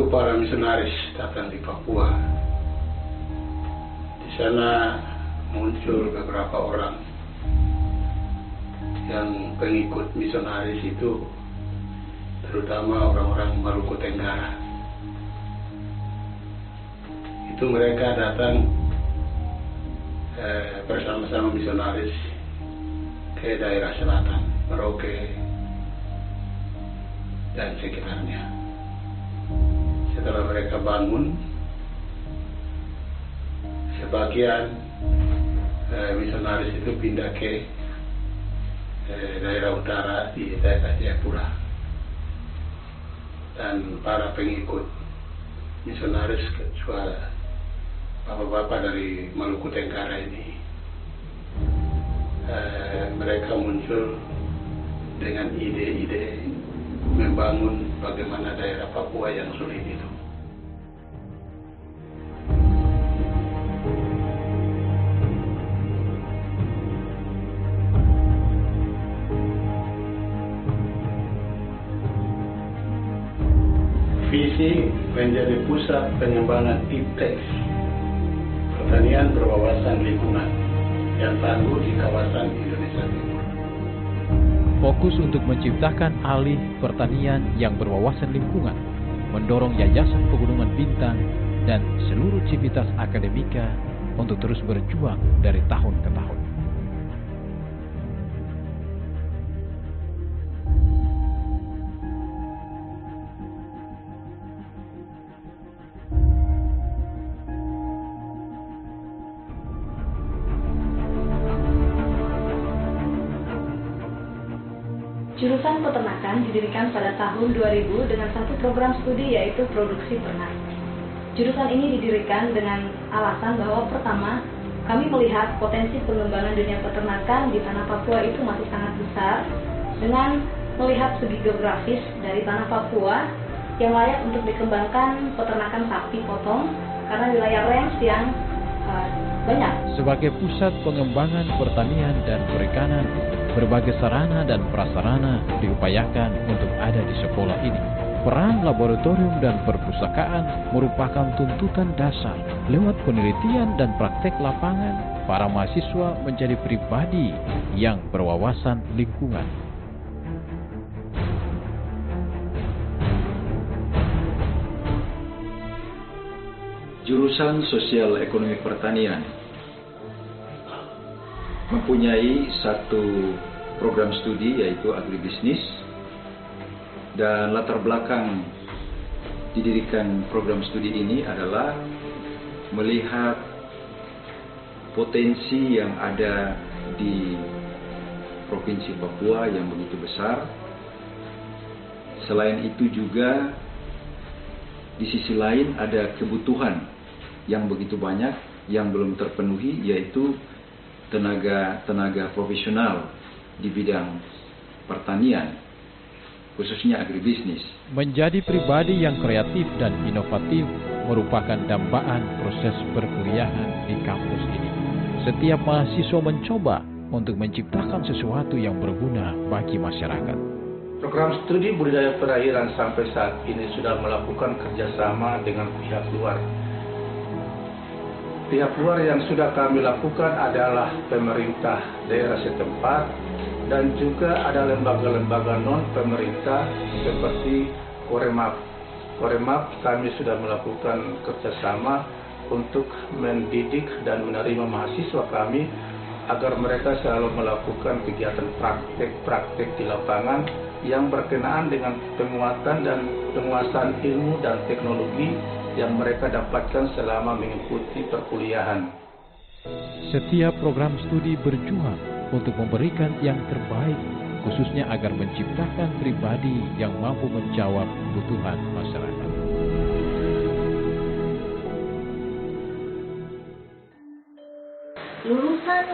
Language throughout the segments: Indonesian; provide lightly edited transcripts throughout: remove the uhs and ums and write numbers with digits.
waktu para misionaris datang di Papua, di sana muncul beberapa orang yang pengikut misionaris itu, terutama orang-orang Maluku Tenggara. Itu mereka datang bersama-sama misionaris ke daerah selatan, Merauke dan sekitarnya. Setelah mereka bangun, sebagian misionaris itu pindah ke daerah utara di daerah Jayapura, dan para pengikut misionaris kecuali bapak-bapak dari Maluku Tenggara ini, mereka muncul dengan ide-ide membangun bagaimana daerah Papua yang sulit itu. Visi menjadi pusat pengembangan iptek, pertanian berwawasan lingkungan yang tangguh di kawasan Indonesia Timur. Fokus untuk menciptakan alih pertanian yang berwawasan lingkungan, mendorong Yayasan Pegunungan Bintang dan seluruh civitas akademika untuk terus berjuang dari tahun ke tahun. Jurusan Peternakan didirikan pada tahun 2000 dengan satu program studi, yaitu produksi ternak. Jurusan ini didirikan dengan alasan bahwa pertama, kami melihat potensi pengembangan dunia peternakan di tanah Papua itu masih sangat besar, dengan melihat segi geografis dari tanah Papua yang layak untuk dikembangkan peternakan sapi potong karena wilayah range yang banyak. Sebagai pusat pengembangan pertanian dan perikanan, berbagai sarana dan prasarana diupayakan untuk ada di sekolah ini. Peran laboratorium dan perpustakaan merupakan tuntutan dasar. Lewat penelitian dan praktek lapangan, para mahasiswa menjadi pribadi yang berwawasan lingkungan. Jurusan Sosial Ekonomi Pertanian mempunyai satu program studi, yaitu agribisnis, dan latar belakang didirikan program studi ini adalah melihat potensi yang ada di Provinsi Papua yang begitu besar. Selain itu juga di sisi lain ada kebutuhan yang begitu banyak yang belum terpenuhi, yaitu tenaga profesional di bidang pertanian, khususnya agribisnis. Menjadi pribadi yang kreatif dan inovatif merupakan dambaan proses perkuliahan di kampus ini. Setiap mahasiswa mencoba untuk menciptakan sesuatu yang berguna bagi masyarakat. Program studi budidaya perairan sampai saat ini sudah melakukan kerjasama dengan pihak luar. Pihak luar yang sudah kami lakukan adalah pemerintah daerah setempat dan juga ada lembaga-lembaga non-pemerintah seperti Koremap. Koremap kami sudah melakukan kerjasama untuk mendidik dan menerima mahasiswa kami agar mereka selalu melakukan kegiatan praktek-praktek di lapangan yang berkenaan dengan penguatan dan penguasaan ilmu dan teknologi yang mereka dapatkan selama mengikuti perkuliahan. Setiap program studi berjuang untuk memberikan yang terbaik, khususnya agar menciptakan pribadi yang mampu menjawab kebutuhan masyarakat. Lulusan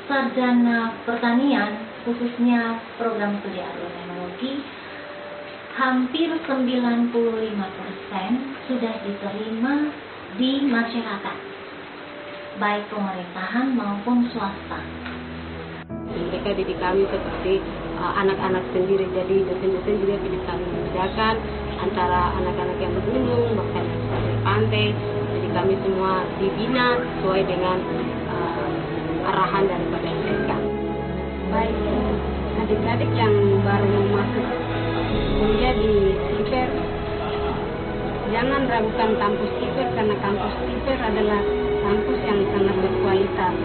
sarjana pertanian, khususnya program studi agroteknologi, hampir 95% sudah diterima di masyarakat, baik pemerintahan maupun swasta. Mereka didik kami seperti anak-anak sendiri, jadi dosen-dosen juga didik kami mengerjakan antara anak-anak yang bergunung, bahkan yang dari pantai. Jadi kami semua dibina sesuai dengan arahan daripada mereka. Baik adik-adik yang baru masuk kuliah di TIPER, jangan ragukan kampus TIPER karena kampus TIPER adalah kampus yang sangat berkualitas.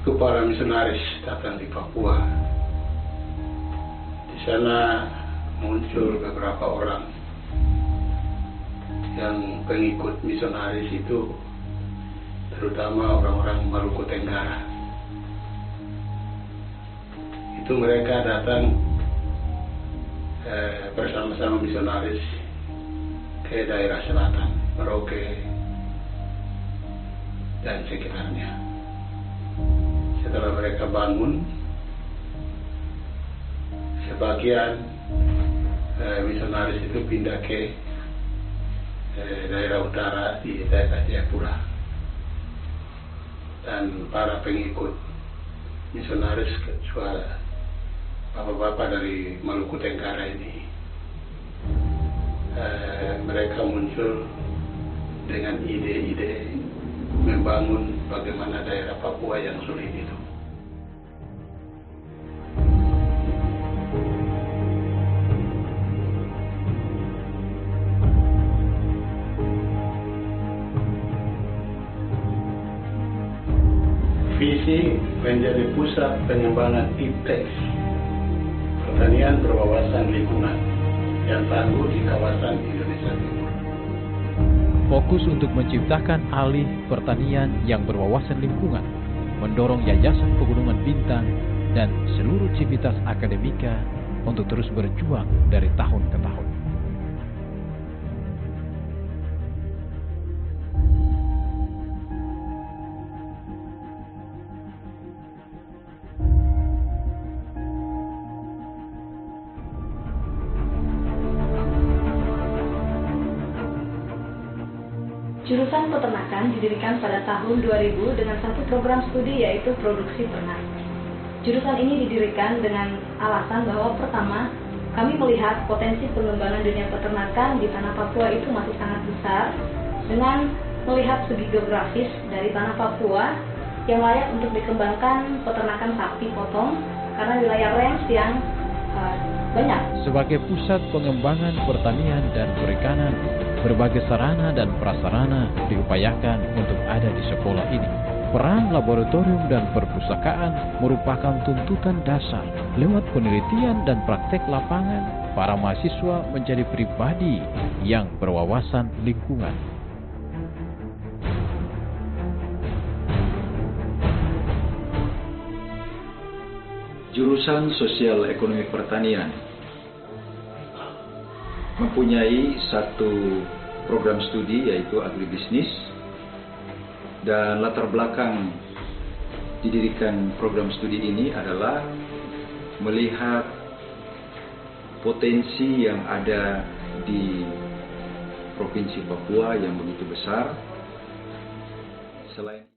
Waktu para misionaris datang di Papua, di sana muncul beberapa orang yang pengikut misionaris itu, terutama orang-orang Maluku Tenggara. Itu mereka datang bersama-sama misionaris ke daerah selatan, Merauke dan sekitarnya. Setelah mereka bangun, sebagian misionaris itu pindah ke daerah utara di daerah Jayapura, dan para pengikut misionaris kecuali bapak-bapak dari Maluku Tenggara ini, mereka muncul dengan ide-ide membangun bagaimana daerah Papua yang sulit itu. Visi menjadi pusat pengembangan iptek, pertanian berwawasan lingkungan yang tangguh di kawasan Indonesia Timur. Fokus untuk menciptakan alih pertanian yang berwawasan lingkungan, mendorong Yayasan Pegunungan Bintang dan seluruh civitas akademika untuk terus berjuang dari tahun ke tahun. Jurusan Peternakan didirikan pada tahun 2000 dengan satu program studi, yaitu produksi ternak. Jurusan ini didirikan dengan alasan bahwa pertama, kami melihat potensi pengembangan dunia peternakan di tanah Papua itu masih sangat besar, dengan melihat segi geografis dari tanah Papua yang layak untuk dikembangkan peternakan sapi potong karena wilayah range yang banyak. Sebagai pusat pengembangan pertanian dan perikanan, berbagai sarana dan prasarana diupayakan untuk ada di sekolah ini. Peran laboratorium dan perpustakaan merupakan tuntutan dasar. Lewat penelitian dan praktek lapangan, para mahasiswa menjadi pribadi yang berwawasan lingkungan. Jurusan Sosial Ekonomi Pertanian mempunyai satu program studi yaitu agribisnis, dan latar belakang didirikan program studi ini adalah melihat potensi yang ada di Provinsi Papua yang begitu besar. Selain